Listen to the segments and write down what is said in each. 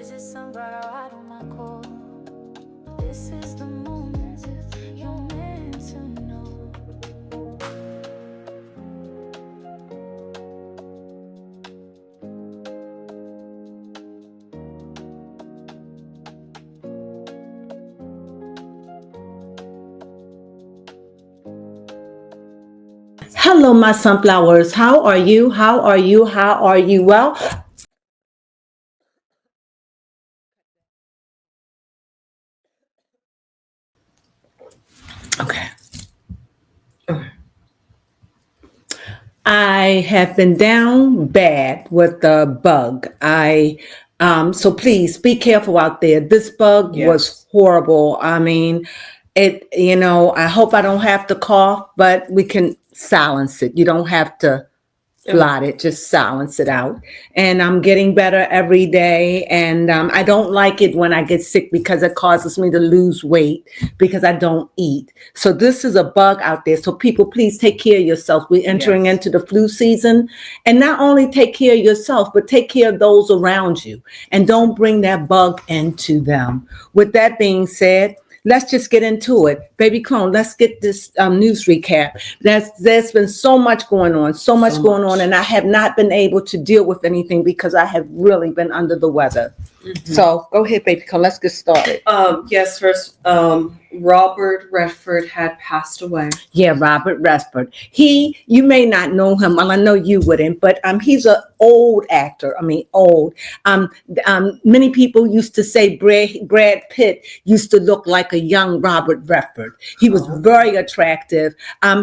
visit some brother out on my call. This is the moment you're meant to know. Hello, my sunflowers. How are you? How are you? How are you? Well, okay. I have been down bad with the bug. So please be careful out there. This bug was horrible. I mean, I hope I don't have to cough, but we can silence it. You don't have to blot it, just silence it out. And I'm getting better every day. And I don't like it when I get sick because it causes me to lose weight because I don't eat. So this is a bug out there. So people, please take care of yourself. We're entering into the flu season, and not only take care of yourself, but take care of those around you, and don't bring that bug into them. With that being said, let's just get into it. Baby Crone, let's get this news recap. There's been so much going on, so much going on, and I have not been able to deal with anything because I have really been under the weather. Mm-hmm. So go ahead, Baby Crone, let's get started. Yes, first, Robert Redford had passed away. Yeah, Robert Redford. You may not know him. Well, I know you wouldn't, but he's an old actor. I mean, old. Many people used to say Brad Pitt used to look like a young Robert Redford. He was very attractive.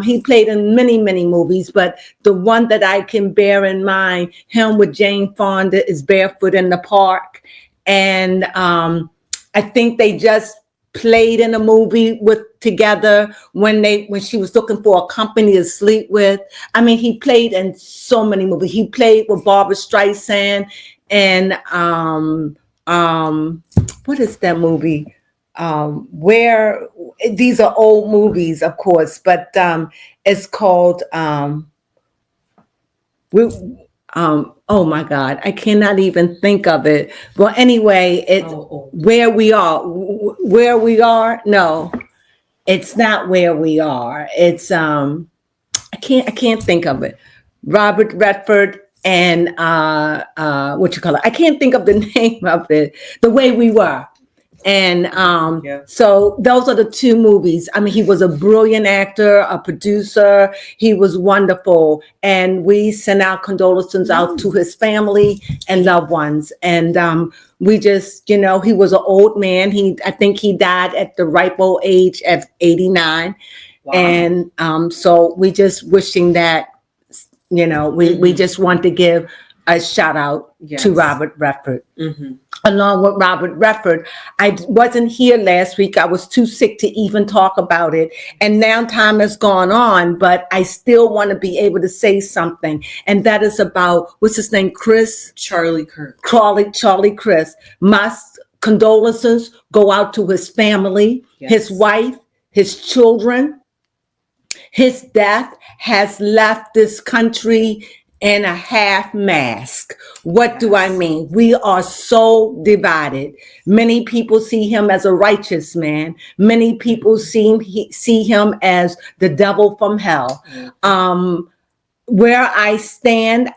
He played in many, many movies, but the one that I can bear in mind, him with Jane Fonda, is Barefoot in the Park. And I think they just played in a movie together when she was looking for a company to sleep with. I mean, he played in so many movies. He played with Barbara Streisand and what is that movie? Where these are old movies, of course, but it's called oh my God, I cannot even think of it. Well, anyway, where we are. No, it's not where we are. It's I can't think of it. Robert Redford and what you call it? I can't think of the name of it. The Way We Were. And so those are the two movies. I mean, he was a brilliant actor, a producer. He was wonderful. And we send our condolences out to his family and loved ones. And we just, he was an old man. I think he died at the ripe old age of 89. Wow. And so we just wishing that, we just want to give a shout out to Robert Redford. Mm-hmm. Along with Robert Redford. I wasn't here last week. I was too sick to even talk about it. And now time has gone on, but I still want to be able to say something. And that is about, what's his name? Charlie Kirk. Charlie Chris. My condolences go out to his family, his wife, his children. His death has left this country in a half mask. What do I mean? We are so divided. Many people see him as a righteous man. Many people see him as the devil from hell. Where I stand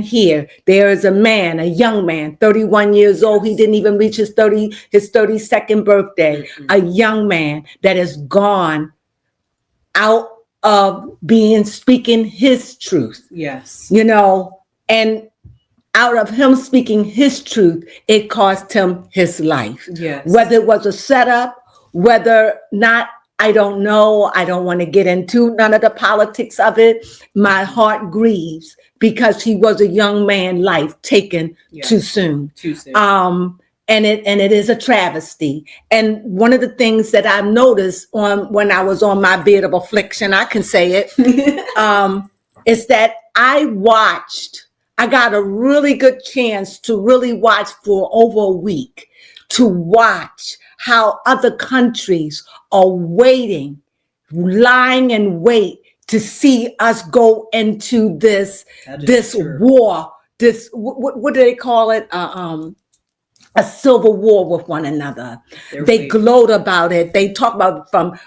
here. There is a man, a young man, 31 years old. He didn't even reach his 32nd birthday. Mm-hmm. A young man that is gone out of speaking his truth. Yes. And out of him speaking his truth, it cost him his life. Yes. Whether it was a setup, whether not, I don't know. I don't want to get into none of the politics of it. My heart grieves because he was a young man, life taken too soon. Too soon. And it is a travesty. And one of the things that I've noticed when I was on my bed of affliction, I can say it, is that I got a really good chance to really watch for over a week, to watch how other countries are waiting, lying in wait to see us go into this war. This, what do they call it? a civil war with one another. They're They waiting. gloat about it. They talk about from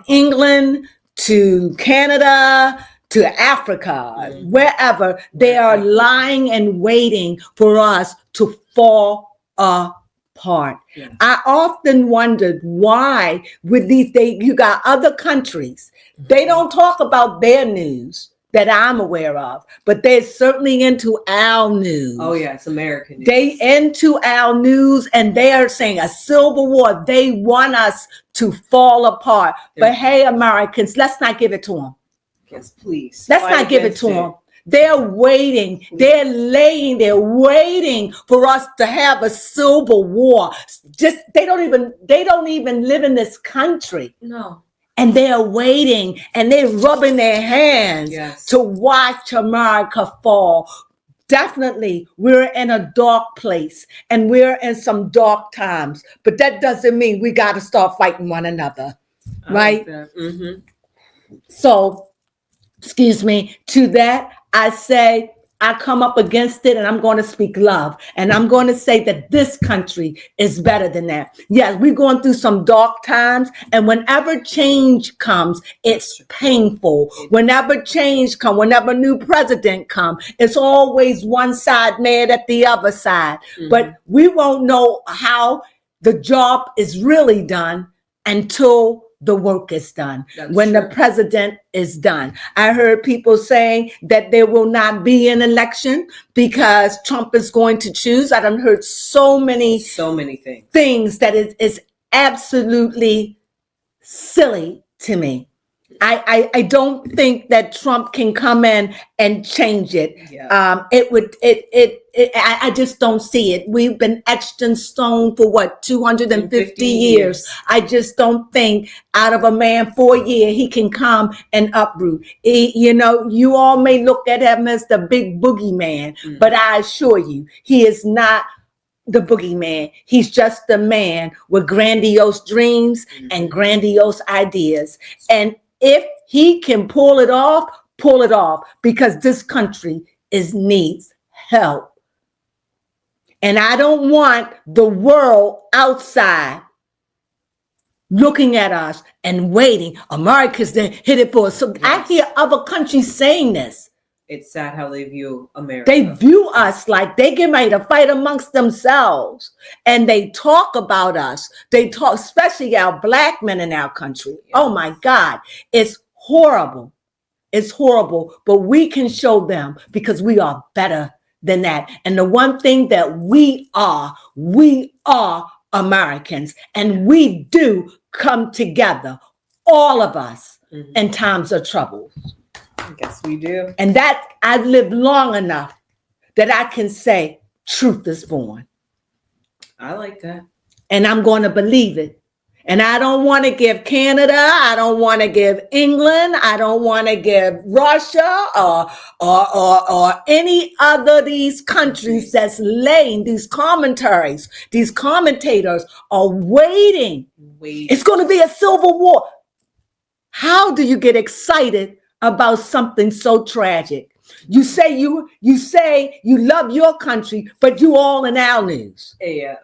England to Canada to Africa, wherever. They are lying and waiting for us to fall apart. Yeah. I often wondered why with you got other countries. They don't talk about their news that I'm aware of, but they're certainly into our news. Oh yeah, it's American news. They into our news and they are saying a civil war. They want us to fall apart. But hey, Americans, let's not give it to them. Yes, please. Let's not give it to them. They're waiting. They're laying there waiting for us to have a civil war. Just they don't even live in this country. No. And they're waiting and they're rubbing their hands to watch America fall. Definitely, we're in a dark place and we're in some dark times, but that doesn't mean we got to start fighting one another, right? Like So, excuse me, to that, I say, I come up against it and I'm going to speak love. And I'm going to say that this country is better than that. Yes, we're going through some dark times. And whenever change comes, it's painful. Whenever change comes, whenever new president comes, it's always one side mad at the other side. But we won't know how the job is really done until the work is done, when the president is done. I heard people saying that there will not be an election because Trump is going to choose. I done heard so many things that is absolutely silly to me. I don't think that Trump can come in and change it. I just don't see it. We've been etched in stone for what, 250 years. I just don't think out of a man 4 years he can come and uproot. You all may look at him as the big boogeyman, but I assure you, he is not the boogeyman. He's just a man with grandiose dreams and grandiose ideas. And if he can pull it off, because this country needs help. And I don't want the world outside looking at us and waiting. America's hit it for us. So I hear other countries saying this. It's sad how they view America. They view us like they get ready to fight amongst themselves. And they talk about us. They talk, especially our black men in our country. Yes. Oh my God. It's horrible. It's horrible. But we can show them because we are better than that. And the one thing that we are Americans. And we do come together, all of us, in times of trouble. I guess we do. And that I've lived long enough that I can say truth is born. I like that. And I'm going to believe it. And I don't want to give Canada, I don't want to give England, I don't want to give Russia or any other these countries that's laying these commentators are waiting. It's going to be a civil war. How do you get excited about something so tragic? You say you love your country, but you all in our news. Yeah.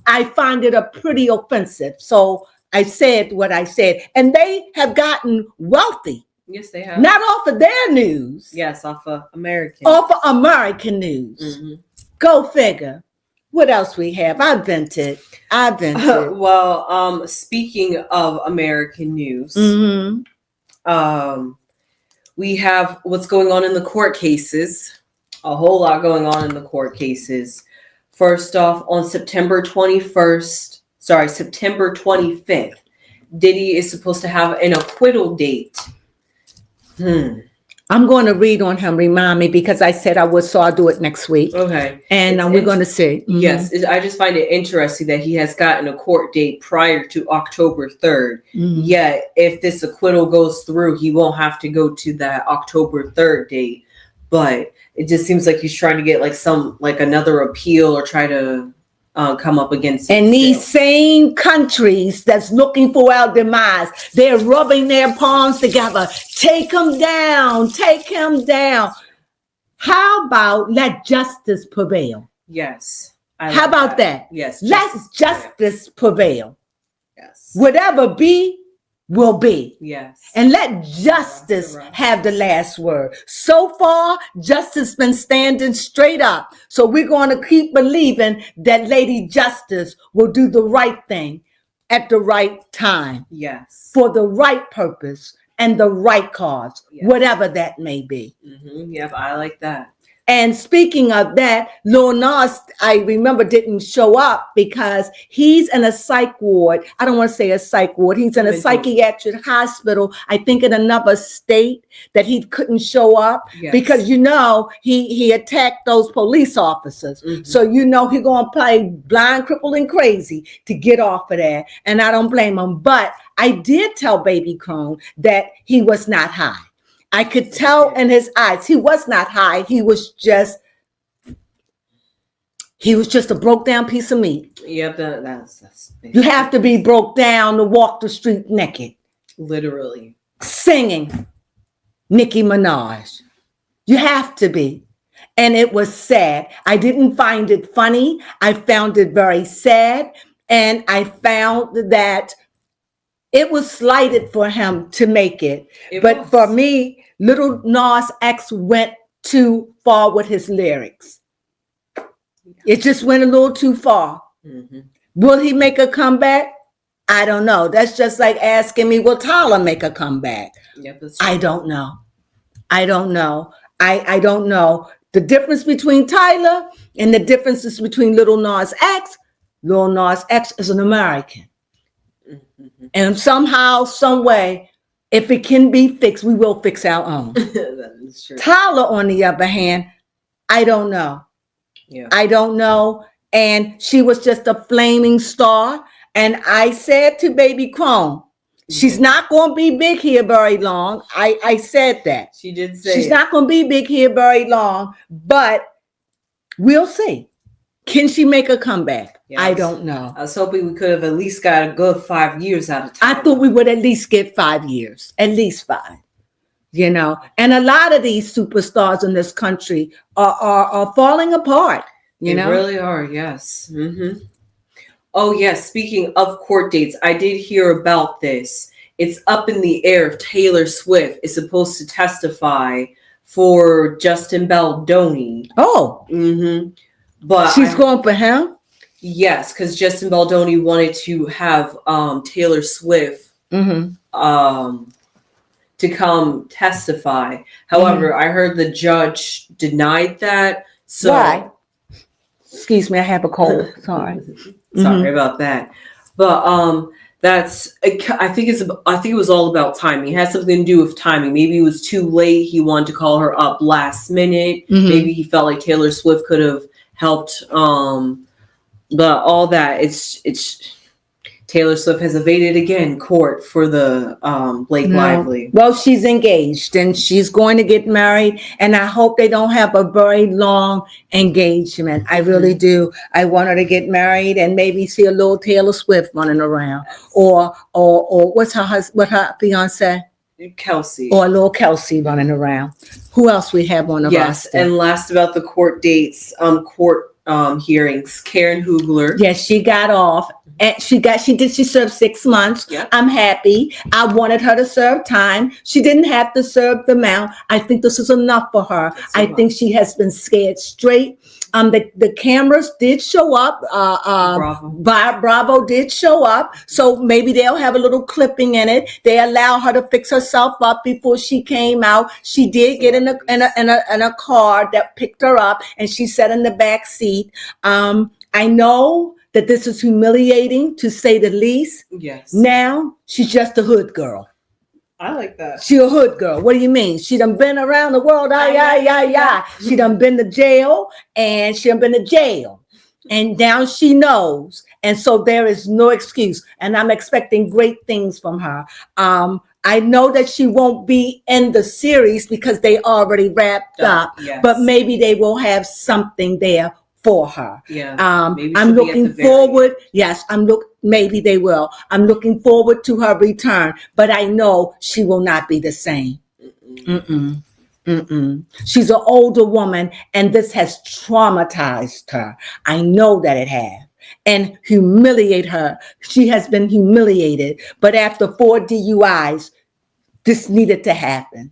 I find it pretty offensive. So I said what I said, and they have gotten wealthy. Yes, they have. Not off of their news. Yes, off of American. Off of American news. Go figure. What else we have? I vented. Well, speaking of American news, we have what's going on in the court cases. A whole lot going on in the court cases. First off, on September 25th, Diddy is supposed to have an acquittal date. I'm going to read on him. Remind me, because I said I would, so I'll do it next week. Okay. And we're going to see. Yes, I just find it interesting that he has gotten a court date prior to October 3rd. Yet, if this acquittal goes through, he won't have to go to that October 3rd date. But it just seems like he's trying to get another appeal or try to come up against it. And these same countries that's looking for our demise, they're rubbing their palms together. Take him down. Take him down. How about let justice prevail? Yes. How about that? Yes. Let justice prevail. Yes. Whatever be, will be. Yes. And let justice have the last word. So far, justice been standing straight up. So we're going to keep believing that Lady Justice will do the right thing at the right time. Yes. For the right purpose and the right cause, whatever that may be. Yep, I like that. And speaking of that, Lil Nas, I remember, didn't show up because he's in a psych ward. I don't want to say a psych ward. He's in a psychiatric hospital, I think in another state, that he couldn't show up because, you know, he attacked those police officers. So, you know, he's going to play blind, crippled, and crazy to get off of that. And I don't blame him. But I did tell Baby Crone that he was not high. I could tell in his eyes. He was not high. He was just a broke down piece of meat. Yep, that's you have to be broke down to walk the street naked. Literally. Singing Nicki Minaj. You have to be. And it was sad. I didn't find it funny. I found it very sad. And I found that it was slighted for him to make it. But for me, Little Nas X went too far with his lyrics. It just went a little too far. Will he make a comeback? I don't know. That's just like asking me, will Tyler make a comeback? I don't know. I don't know. I don't know. The difference between Tyler and the differences between Little Nas X, Little Nas X is an American. And somehow, some way, if it can be fixed, we will fix our own. That is true. Tyler, on the other hand, I don't know. I don't know. And she was just a flaming star. And I said to Baby Crone, she's not going to be big here very long. I said that. She did say she's not going to be big here very long, but we'll see. Can she make a comeback? I don't know. I was hoping we could have at least got a good 5 years out of time. I thought we would at least get 5 years, at least 5, you know. And a lot of these superstars in this country are falling apart, you know. They really are, yes. Oh, yes. Speaking of court dates, I did hear about this. It's up in the air if Taylor Swift is supposed to testify for Justin Baldoni. Oh. But she's going for him? Yes, because Justin Baldoni wanted to have Taylor Swift to come testify. However, I heard the judge denied that. So why? Excuse me, I have a cold. Sorry. Sorry about that. But I think it was all about timing. It had something to do with timing. Maybe it was too late. He wanted to call her up last minute. Maybe he felt like Taylor Swift could have helped. But all that, it's Taylor Swift has evaded again court for the Blake Lively. Well, she's engaged and she's going to get married, and I hope they don't have a very long engagement. I really do. I want her to get married and maybe see a little Taylor Swift running around, or what's her fiance? Kelsey. Or a little Kelsey running around. Who else we have on the roster? And last about the court dates, hearings, Karen Hugler. Yes, she got off. And she served 6 months. I'm happy. I wanted her to serve time. She didn't have to serve the amount. I think this is enough for her. I think she has been scared straight. The cameras did show up. Bravo did show up. So maybe they'll have a little clipping in it. They allow her to fix herself up before she came out. She did get in a car that picked her up, and she sat in the back seat. I know that this is humiliating, to say the least. Yes. Now she's just a hood girl. I like that. She a hood girl. What do you mean? She done been around the world. She done been to jail, and she done been to jail. And now she knows. And so there is no excuse. And I'm expecting great things from her. I know that she won't be in the series because they already wrapped up. Yes. But maybe they will have something there for her. I'm looking forward. Yes, maybe they will. I'm looking forward to her return, but I know she will not be the same. She's an older woman, and this has traumatized her. I know that it has. And humiliate her. She has been humiliated. But after 4 DUIs, this needed to happen.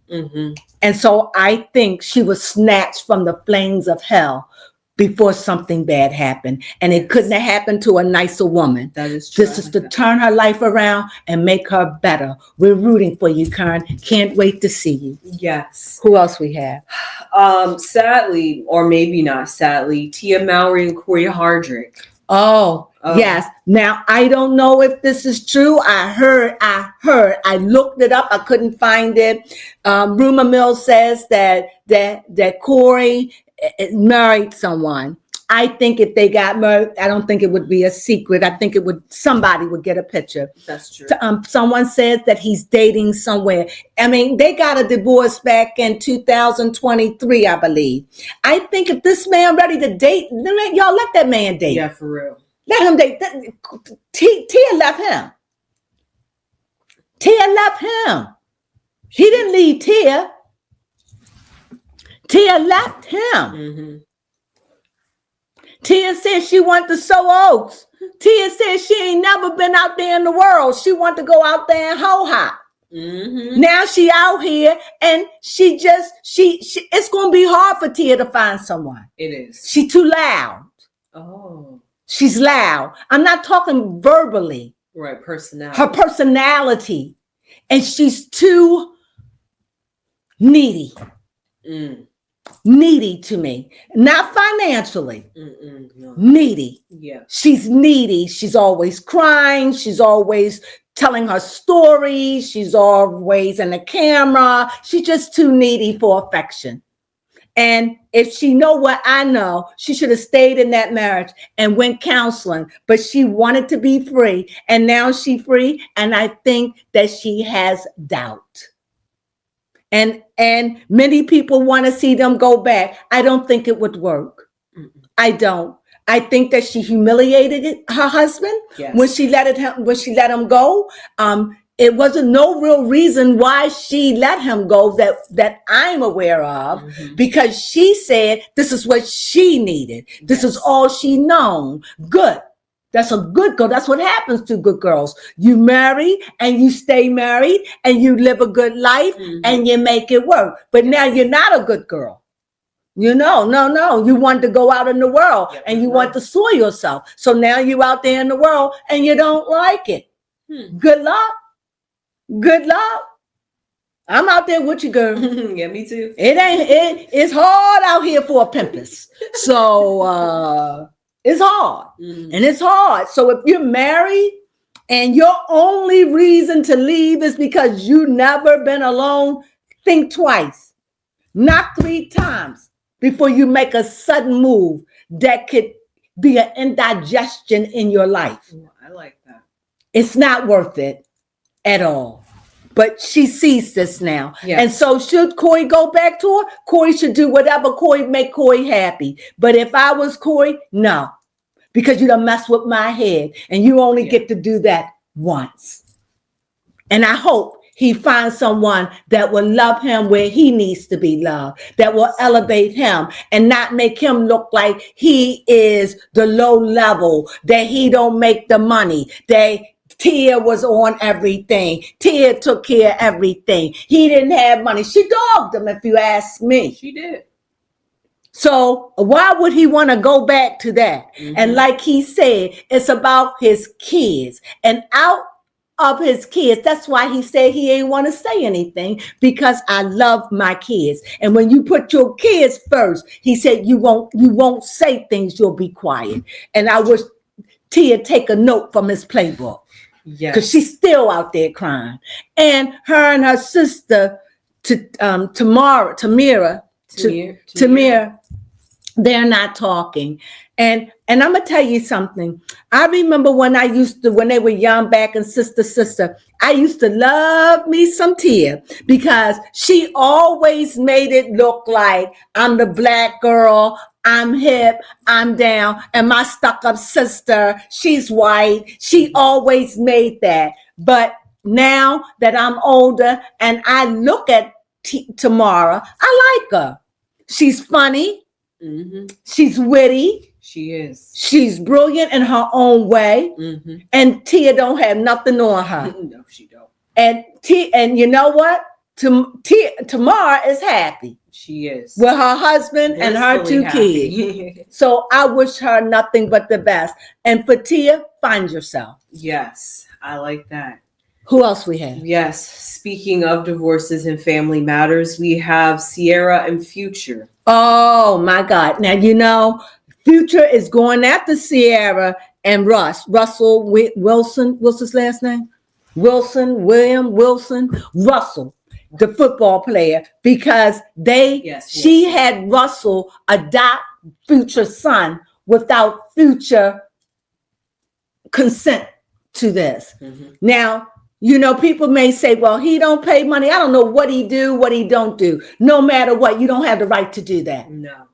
And so I think she was snatched from the flames of hell before something bad happened. And it couldn't have happened to a nicer woman. That is true. This is to turn her life around and make her better. We're rooting for you, Karen. Can't wait to see you. Yes. Who else we have? Sadly, or maybe not sadly, Tia Mowry and Corey Hardrick. Oh, yes. Now, I don't know if this is true. I heard. I looked it up. I couldn't find it. Rumor mill says that Corey married someone. I think if they got married, I don't think it would be a secret. I think somebody would get a picture. That's true. Someone says that he's dating somewhere. I mean, they got a divorce back in 2023, I believe. I think if this man ready to date, y'all let that man date. Yeah, for real. Let him date. Tia left him. Tia left him. He didn't leave Tia. Tia left him. Tia said she wanted to sow oats. Tia said she ain't never been out there in the world. She wanted to go out there and ho-hop. Now she out here and she it's going to be hard for Tia to find someone. It is. She too loud. Oh. She's loud. I'm not talking verbally. Right, personality. Her personality. And she's too needy. Needy to me. Not financially. No. Needy. Yeah. She's needy. She's always crying. She's always telling her stories. She's always in the camera. She's just too needy for affection. And if she know what I know, she should have stayed in that marriage and went counseling. But she wanted to be free. And now she's free. And I think that she has doubt. And many people want to see them go back. I don't think it would work. I don't. I think that she humiliated her husband when she let him go. It wasn't no real reason why she let him go that I'm aware of, because she said this is what she needed. This is all she known. Good. That's a good girl. That's what happens to good girls. You marry and you stay married and you live a good life and you make it work. But now you're not a good girl. No. You want to go out in the world and you want to soil yourself. So now you out there in the world and you don't like it. Good luck. Good luck. I'm out there with you, girl. Yeah, me too. It's hard out here for a pimpus. So it's hard. And it's hard. So if you're married and your only reason to leave is because you never been alone, think twice, not 3 times before you make a sudden move that could be an indigestion in your life. Ooh, I like that. It's not worth it at all. But she sees this now. Yes. And so should Corey go back to her? Corey should do whatever make Corey happy. But if I was Corey, no. Because you done mess with my head. And you only get to do that once. And I hope he finds someone that will love him where he needs to be loved. That will elevate him and not make him look like he is the low level. That he don't make the money. That Tia was on everything. Tia took care of everything. He didn't have money. She dogged him, if you ask me. She did. So why would he want to go back to that? And like he said, it's about his kids. And out of his kids, that's why he said he ain't want to say anything, because I love my kids. And when you put your kids first, he said you won't say things, you'll be quiet. And I wish Tia take a note from his playbook. Yes. Because she's still out there crying. And her and her sister, Tamira, they're not talking. And I'm going to tell you something. I remember when they were young back and sister, I used to love me some Tia, because she always made it look like I'm the black girl. I'm hip, I'm down, and my stuck-up sister, she's white. She always made that. But now that I'm older and I look at Tamara. I like her. She's funny. Mm-hmm. She's witty. She is. She's brilliant in her own way. Mm-hmm. And Tia don't have nothing on her. No, she don't. And you know what? Tamara is happy. She is. With her husband and her 2 kids. So I wish her nothing but the best. And for Tia, find yourself. Yes, I like that. Who else we have? Yes, speaking of divorces and family matters, we have Sierra and Future. Oh my God. Now, you know, Future is going after Sierra and Russell Wilson. What's his last name? Wilson, Russell, the football player, because she had Russell adopt Future's son without Future consent to this. Mm-hmm. Now, you know, people may say, well, he don't pay money. I don't know what he do, what he don't do. No matter what, you don't have the right to do that. No.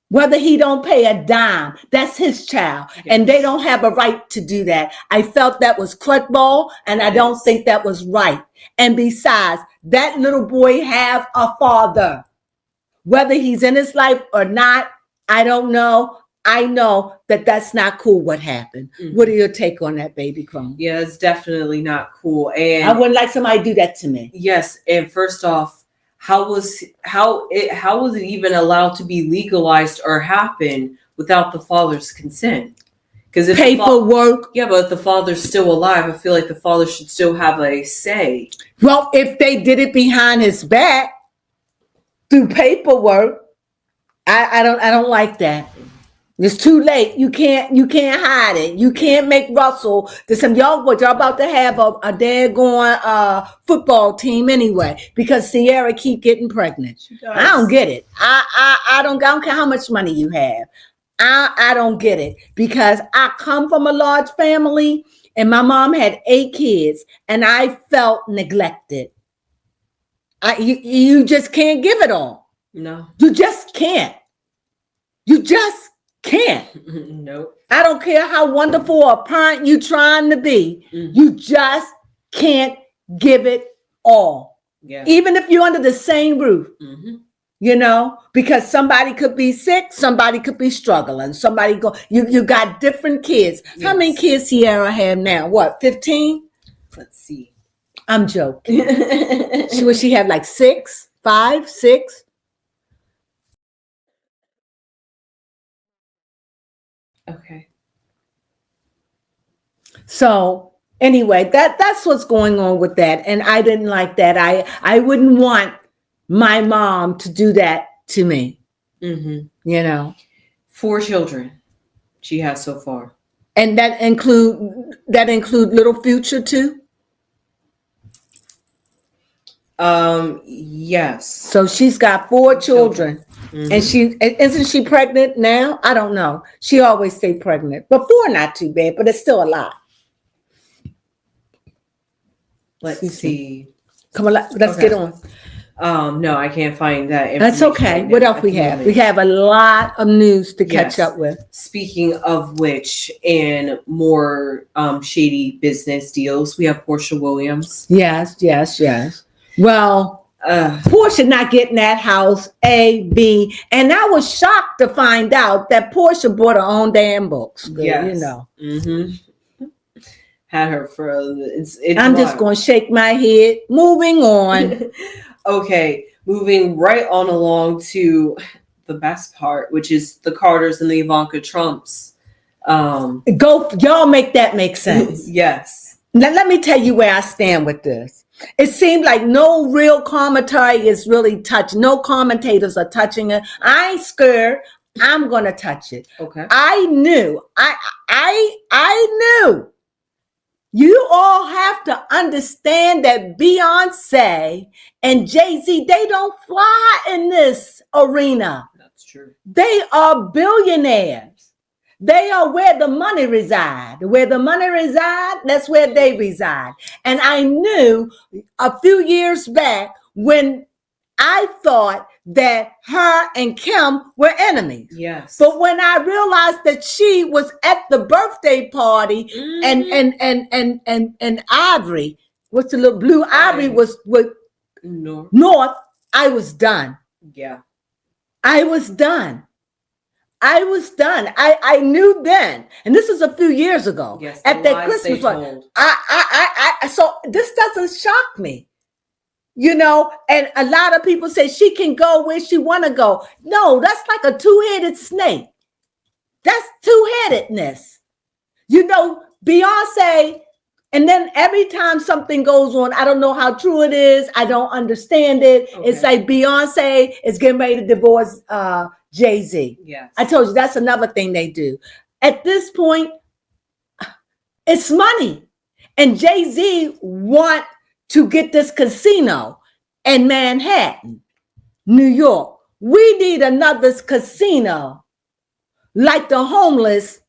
Whether he don't pay a dime, that's his child. Yes. And they don't have a right to do that. I felt that was crutball, and I don't think that was right. And besides, that little boy have a father. Whether he's in his life or not, I don't know. I know that that's not cool what happened. Mm-hmm. What are your take on that, baby Crones? Yeah, it's definitely not cool. And I wouldn't like somebody to do that to me. Yes, and first off, how was it even allowed to be legalized or happen without the father's consent? Because if paperwork. But if the father's still alive, I feel like the father should still have a say. Well, if they did it behind his back through paperwork, I don't like that. It's too late. You can't hide it. You can't make Russell. Y'all about to have a daggone football team anyway because Sierra keep getting pregnant. I don't get it. I don't care how much money you have. I don't get it because I come from a large family and my mom had 8 kids and I felt neglected. You just can't give it all. No. You just can't. You just can't. Nope. I don't care how wonderful a parent you trying to be. Mm-hmm. You just can't give it all. Yeah. Even if you're under the same roof. Mm-hmm. You know, because somebody could be sick, somebody could be struggling, you got different kids. Yes. How many kids Sierra have now? What, 15? Let's see. I'm joking. Would she have like 6, 5, 6? Okay. So anyway, that's what's going on with that. And I didn't like that. I wouldn't want my mom to do that to me. Mm-hmm. You know. 4 children she has so far. And that include little Future too? Yes. So she's got 4 children. Mm-hmm. And isn't she pregnant now? I don't know. She always stay pregnant. But 4 not too bad, but it's still a lot. Let's see. Come on, let's get on. No, I can't find that. That's okay. What else we have? We have a lot of news to catch up with. Speaking of which, in more shady business deals, we have Portia Williams. Yes. Well, Portia not getting that house, A, B. And I was shocked to find out that Portia bought her own damn books. Yes. You know. Mm-hmm. Had her for it's I'm just going to shake my head. Moving on. Okay, moving right on along to the best part, which is the Carters and the Ivanka Trumps. Y'all make that make sense. Yes. Now, let me tell you where I stand with this. It seemed like no real commentary is really touched. No commentators are touching it. I ain't scared. I'm going to touch it. Okay. I knew. I knew. You all have to understand that Beyonce and Jay-Z, they don't fly in this arena. That's true. They are billionaires. They are where the money reside. Where the money reside, that's where they reside. And I knew a few years back when I thought that her and Kim were enemies. Yes. But when I realized that she was at the birthday party and Ivory, what's the little blue Ivory was with North, I was done. Yeah. I was done. I knew then, and this is a few years ago. Yes, at that Christmas party. So this doesn't shock me, And a lot of people say she can go where she want to go. No, that's like a two-headed snake. That's two-headedness. Beyonce. And then every time something goes on, I don't know how true it is. I don't understand it. Okay. It's like Beyonce is getting ready to divorce Jay-Z. Yes. I told you that's another thing they do. At this point, it's money. And Jay-Z want to get this casino in Manhattan, New York. We need another casino like the homeless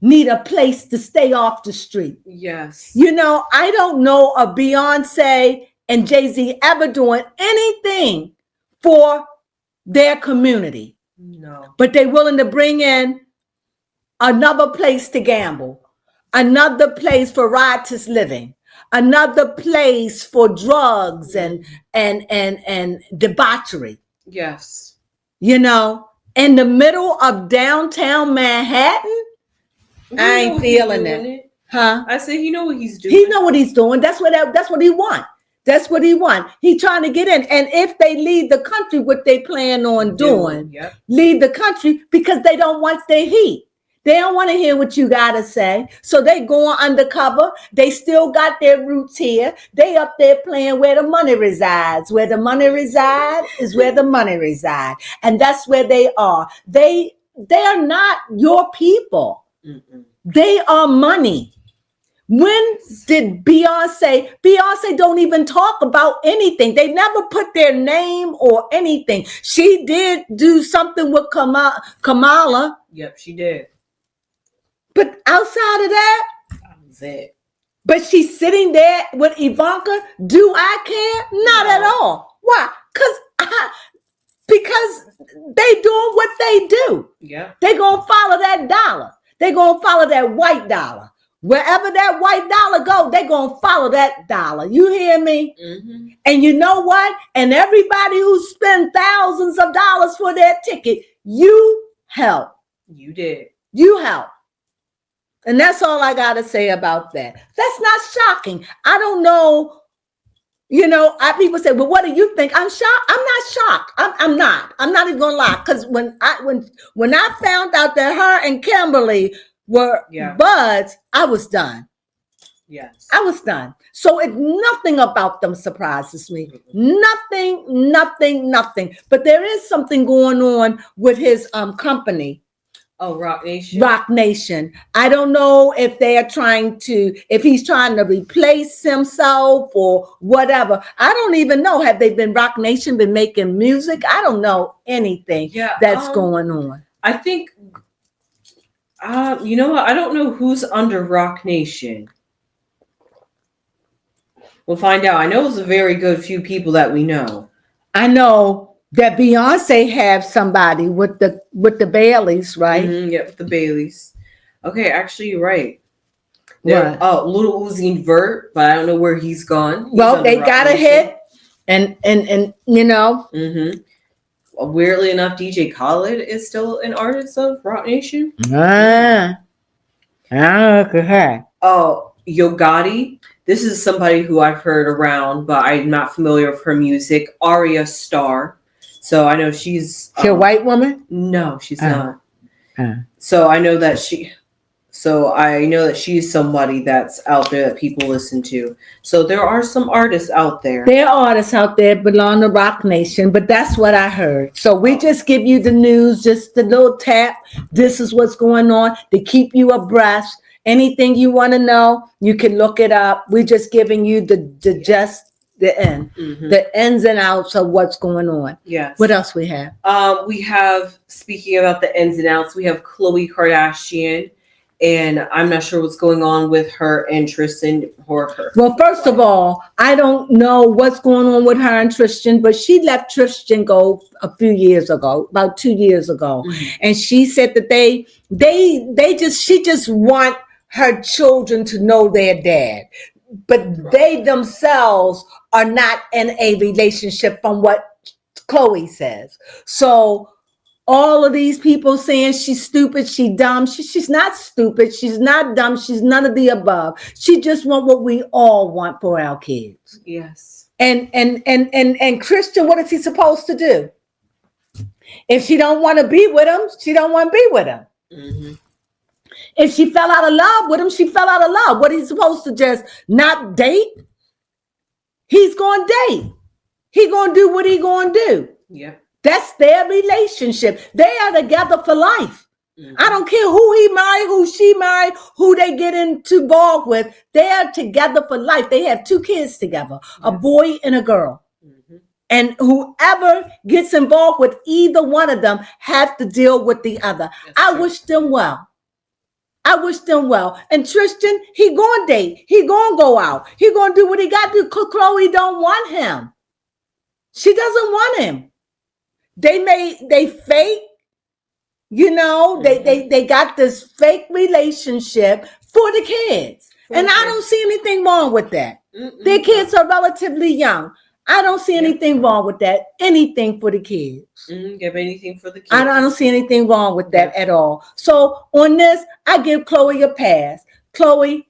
need a place to stay off the street. Yes. I don't know of Beyonce and Jay-Z ever doing anything for their community. No. But they're willing to bring in another place to gamble, another place for riotous living, another place for drugs and debauchery. Yes. In the middle of downtown Manhattan. I ain't feeling it. Huh? I say he know what he's doing. He know what he's doing. That's what he want. That's what he want. He trying to get in. And if they leave the country, what they plan on doing, leave the country because they don't want their heat. They don't want to hear what you got to say. So they going undercover. They still got their roots here. They up there playing where the money resides. Where the money resides is where the money resides. And that's where they are. They are not your people. Mm-mm. They are money. When did Beyonce don't even talk about anything. They never put their name or anything. She did do something with Kamala. Yep, she did. But outside of that was it. But she's sitting there with Ivanka. Do I care? Not at all. Why? Because they doing what they do. Yeah. They gonna follow that dollar. They're going to follow that white dollar. Wherever that white dollar go, they're going to follow that dollar. You hear me? Mm-hmm. And you know what? And everybody who spent thousands of dollars for their ticket, you help. You did. You help. And that's all I got to say about that. That's not shocking. I don't know. People say, well, what do you think? I'm shocked. I'm not shocked. I'm not. I'm not even going to lie. Because when I found out that her and Kimberly were buds, I was done. Yes. I was done. So nothing about them surprises me. Nothing. But there is something going on with his company. Oh, Rock Nation. Rock Nation. I don't know if if he's trying to replace himself or whatever. I don't even know. Have they Rock Nation been making music? I don't know anything that's going on. I think, you know what? I don't know who's under Rock Nation. We'll find out. I know it's a very good few people that we know. I know that Beyonce have somebody with the Baileys, right? Mm-hmm, yep, the Baileys. Okay, actually, you're right. What? Little Uzi Vert, but I don't know where he's gone. Well, they got a hit, and Mm-hmm. Well, weirdly enough, DJ Khaled is still an artist of Rock Nation. Look at her. Oh, Yo Gotti. This is somebody who I've heard around, but I'm not familiar with her music. Arya Starr. So I know she's a white woman? No, she's not. So I know that she's somebody that's out there that people listen to. So there are some artists out there. There are artists out there belong to Rock Nation, but that's what I heard. So we just give you the news, just a little tap. This is what's going on to keep you abreast. Anything you want to know, you can look it up. We're just giving you the end, the ins and outs of what's going on. Yes. What else we have? We have, speaking about the ins and outs, we have Khloe Kardashian, and I'm not sure what's going on with her interest in her. Well, first of all, I don't know what's going on with her and Tristan, but she let Tristan go a few years ago, about 2 years ago, and she said that she just want her children to know their dad. But they themselves are not in a relationship from what Chloe says. So all of these people saying she's stupid, she's dumb. She's not stupid. She's not dumb. She's none of the above. She just want what we all want for our kids. Yes. And Christian, what is he supposed to do? If she don't want to be with him, she don't want to be with him. Mm-hmm. If she fell out of love with him, she fell out of love. What is he supposed to just not date? He's going to date. He going to do what he going to do. Yep. That's their relationship. They are together for life. Mm-hmm. I don't care who he married, who she married, who they get involved with. They are together for life. They have 2 kids together, a boy and a girl. Mm-hmm. And whoever gets involved with either one of them have to deal with the other. I wish them well. I wish them well. And Tristan, he going to date. He going to go out. He going to do what he got to do. Chloe don't want him. She doesn't want him. They fake, you know, they got this fake relationship for the kids. And I don't see anything wrong with that. Their kids are relatively young. I don't see anything wrong with that. Anything for the kids. Give anything for the kids. I don't see anything wrong with that at all. So on this, I give Chloe a pass. Chloe,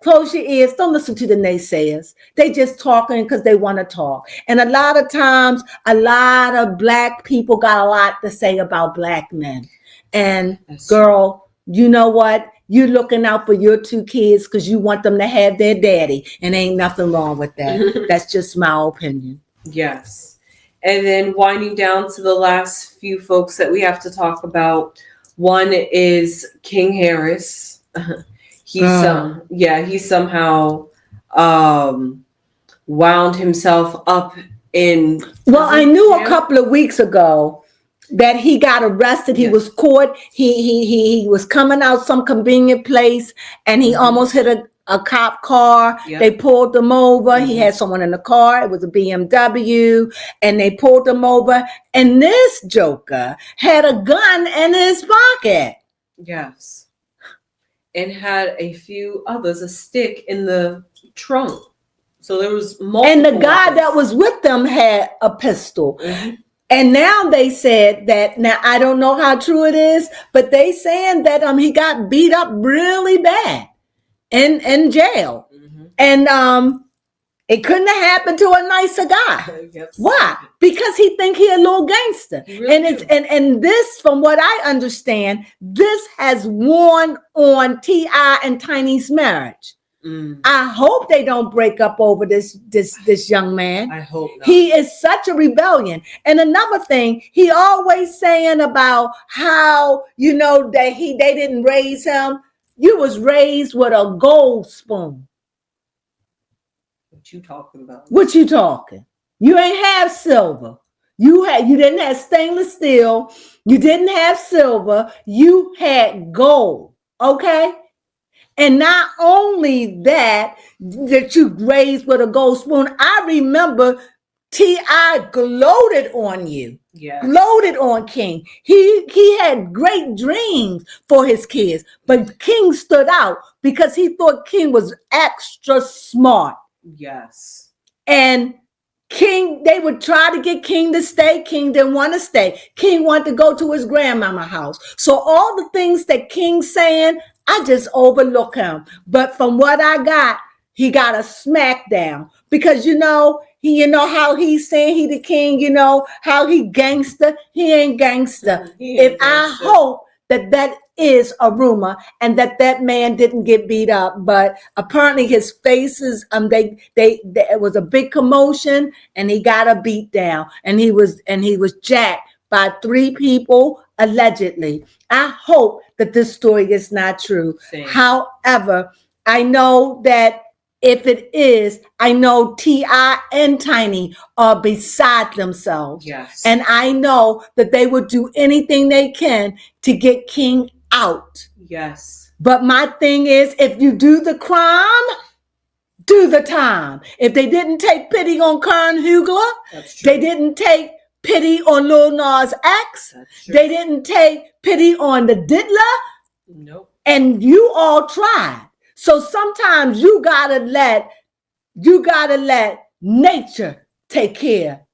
close your ears. Don't listen to the naysayers. They just talking because they want to talk. And a lot of times, a lot of Black people got a lot to say about Black men. And girl, you know what? You're looking out for your 2 kids because you want them to have their daddy. And ain't nothing wrong with that. That's just my opinion. Yes. And then winding down to the last few folks that we have to talk about. One is King Harris. He somehow wound himself up in. Well, I knew a couple of weeks ago that he got arrested. He was caught. He was coming out some convenient place, and he almost hit a cop car. Yep. They pulled him over. He had someone in the car. It was a BMW, and they pulled him over. And this joker had a gun in his pocket. Yes. And had a few others, a stick in the trunk. So there was multiple. And the guy that was with them had a pistol. Mm-hmm. And now they said that, now I don't know how true it is, but they saying that he got beat up really bad in jail. Mm-hmm. And it couldn't have happened to a nicer guy. Yes. Why? Because he think he a little gangster. Really and this, from what I understand, this has worn on T.I. and Tiny's marriage. I hope they don't break up over this young man. I hope not. He is such a rebellion. And another thing, he always saying about how, you know, that they didn't raise him. You was raised with a gold spoon. What you talking about? What you talking? You ain't have silver. You didn't have stainless steel. You didn't have silver. You had gold. Okay? And not only that you raised with a gold spoon, I remember T.I. gloated on you. Yeah. Gloated on King. He had great dreams for his kids, but King stood out because he thought King was extra smart. Yes. And King, they would try to get King to stay. King didn't want to stay. King wanted to go to his grandmama's house. So all the things that King's saying, I just overlook him. But from what I got, he got a smackdown because, you know how he's saying he the king, you know, how he gangster. He ain't gangster. I hope that is a rumor and that man didn't get beat up, but apparently his faces, it was a big commotion and he got a beat down and he was jacked by 3 people allegedly. I hope that this story is not true. Same. However, I know that if it is, I know T.I. and Tiny are beside themselves. Yes. And I know that they would do anything they can to get King out. Yes. But my thing is, if you do the crime, do the time. If they didn't take pity on Kern Hugler, they didn't take pity on Lil Nas X. They didn't take pity on the Diddler. Nope. And you all tried. So sometimes you gotta let nature take care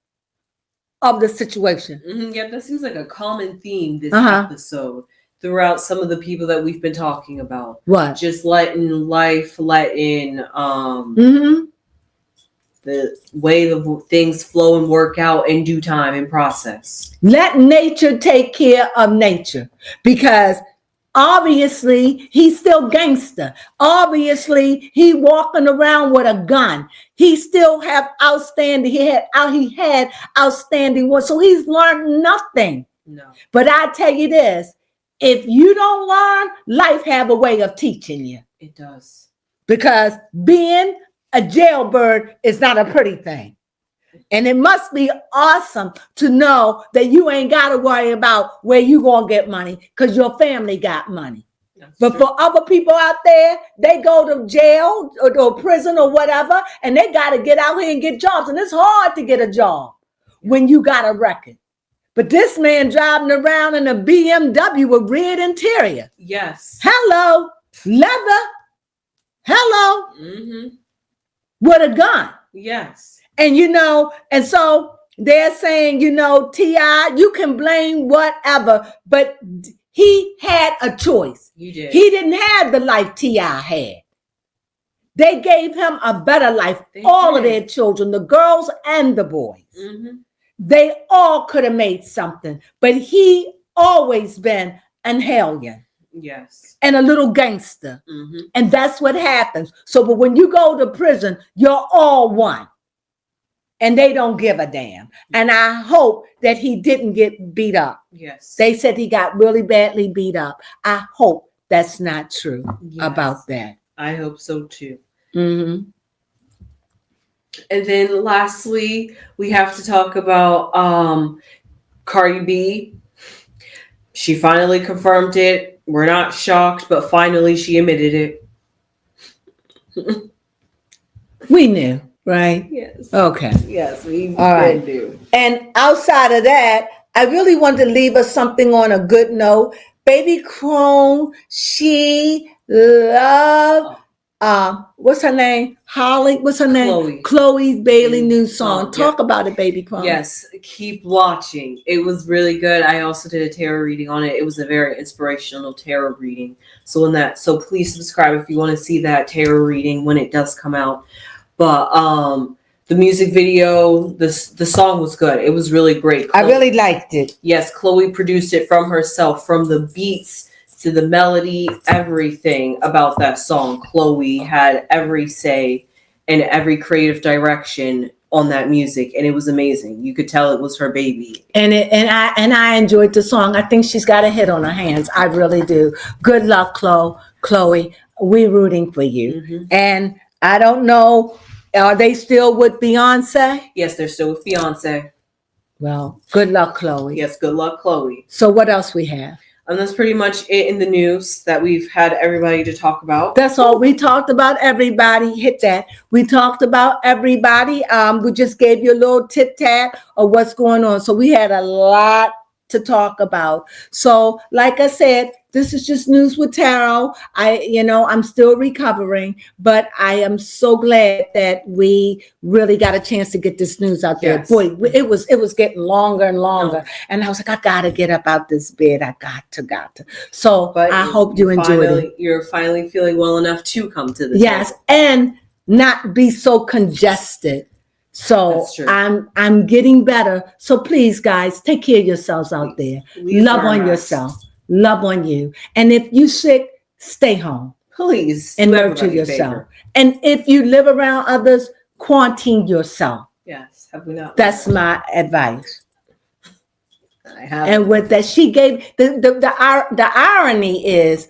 of the situation. Yeah, that seems like a common theme this Uh-huh. episode throughout some of the people that we've been talking about. What? Just letting life, letting Mm-hmm. the way the things flow and work out in due time and process. Let nature take care of nature, because obviously he's still gangster. Obviously he walking around with a gun. He still have outstanding. He had outstanding work. So he's learned nothing. No. But I tell you this: if you don't learn, life have a way of teaching you. It does. Because being a jailbird is not a pretty thing. And it must be awesome to know that you ain't got to worry about where you going to get money, because your family got money. That's But true. for other people out there, they go to jail or prison or whatever, and they got to get out here and get jobs. And it's hard to get a job when you got a record. But this man driving around in a BMW with red interior. Yes. Hello, leather. Hello, Mm-hmm. with a gun. Yes. And and so they're saying, T.I., you can blame whatever, but he had a choice. You did. He didn't have the life T.I. had. They gave him a better life. They All did. of their children, the girls and the boys. Mm-hmm. They all could have made something, but he always been an hellion Yes. and a little gangster. Mm-hmm. And that's what happens. So, but when you go to prison, you're all one. And they don't give a damn. And I hope that he didn't get beat up. Yes. They said he got really badly beat up. I hope that's not true Yes. about that. I hope so too. Mm-hmm. And then lastly, we have to talk about Cardi B. She finally confirmed it. We're not shocked, but finally she admitted it. We knew, right? Yes. Okay. Yes, we All right. do. And outside of that, I really wanted to leave us something on a good note. Baby Crone, she loved, what's her name? Holly, what's her name? Chloe Bailey new song. Talk about it, Baby Crone. Yes, keep watching. It was really good. I also did a tarot reading on it. It was a very inspirational tarot reading. So please subscribe if you want to see that tarot reading when it does come out. But the music video, the song was good. It was really great. I really liked it. Yes, Chloe produced it from herself, from the beats to the melody, everything about that song. Chloe had every say and every creative direction on that music, and it was amazing. You could tell it was her baby. And I enjoyed the song. I think she's got a hit on her hands. I really do. Good luck, Chloe. We're rooting for you. Mm-hmm. And I don't know, are they still with Beyonce? Yes, they're still with Beyonce. Well, good luck, Chloe. Yes, good luck, Chloe. So what else we have? And that's pretty much it in the news that we've had everybody to talk about. That's all. We talked about everybody. Hit that. We talked about everybody. We just gave you a little tit-tat of what's going on. So we had a lot to talk about. So like I said, this is just News with Tarot. I'm still recovering, but I am so glad that we really got a chance to get this news out there. Yes. Boy, it was getting longer and longer. And I was like, I got to get up out this bed. I got to. So But I hope you enjoyed it. You're finally feeling well enough to come to the Yes, table. and not be so congested. So That's true. I'm getting better. So please, guys, take care of yourselves out there. Love on yourself. Love on you. And if you sick, stay home. Please. And do nurture everybody a yourself. favor. And if you live around others, quarantine yourself. Yes. Have we not? That's my advice. I have. And with that, she gave the irony is,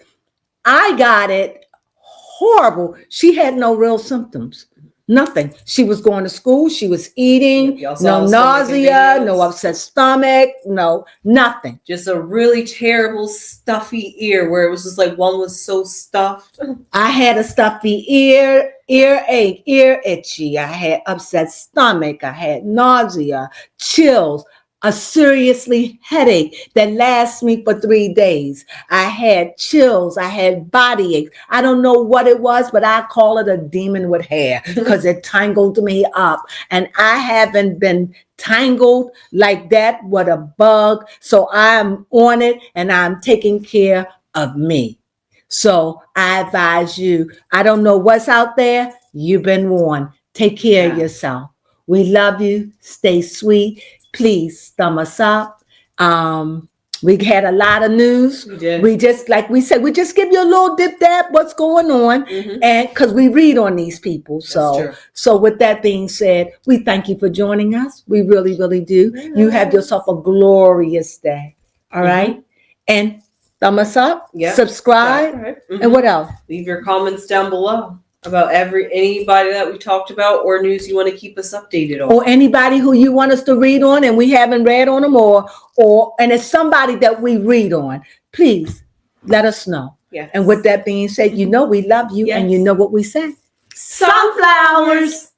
I got it horrible. She had no real symptoms. Nothing. She was going to school. She was eating. Y'all saw No stomach nausea. videos? No upset stomach. No, nothing. Just a really terrible stuffy ear where it was just like one was so stuffed. I had a stuffy earache, ear itchy. I had upset stomach. I had nausea, chills. a seriously headache that lasts me for 3 days. I had chills. I had body aches. I don't know what it was, but I call it a demon with hair because it tangled me up. And I haven't been tangled like that with a bug. So I'm on it and I'm taking care of me. So I advise you, I don't know what's out there. You've been warned. Take care of yourself. We love you. Stay sweet. Please thumb us up. We had a lot of news. We did. We just, like we said, we just give you a little dip dab what's going on, and because we read on these people. So with that being said, we thank you for joining us. We really, really do. Yes. You have yourself a glorious day. All right, and thumb us up. Subscribe, and what else? Leave your comments down below about anybody that we talked about or news you want to keep us updated on, or anybody who you want us to read on and we haven't read on them, and it's somebody that we read on. Please let us know. Yes. And with that being said, you know we love you, and you know what we say. Sunflowers.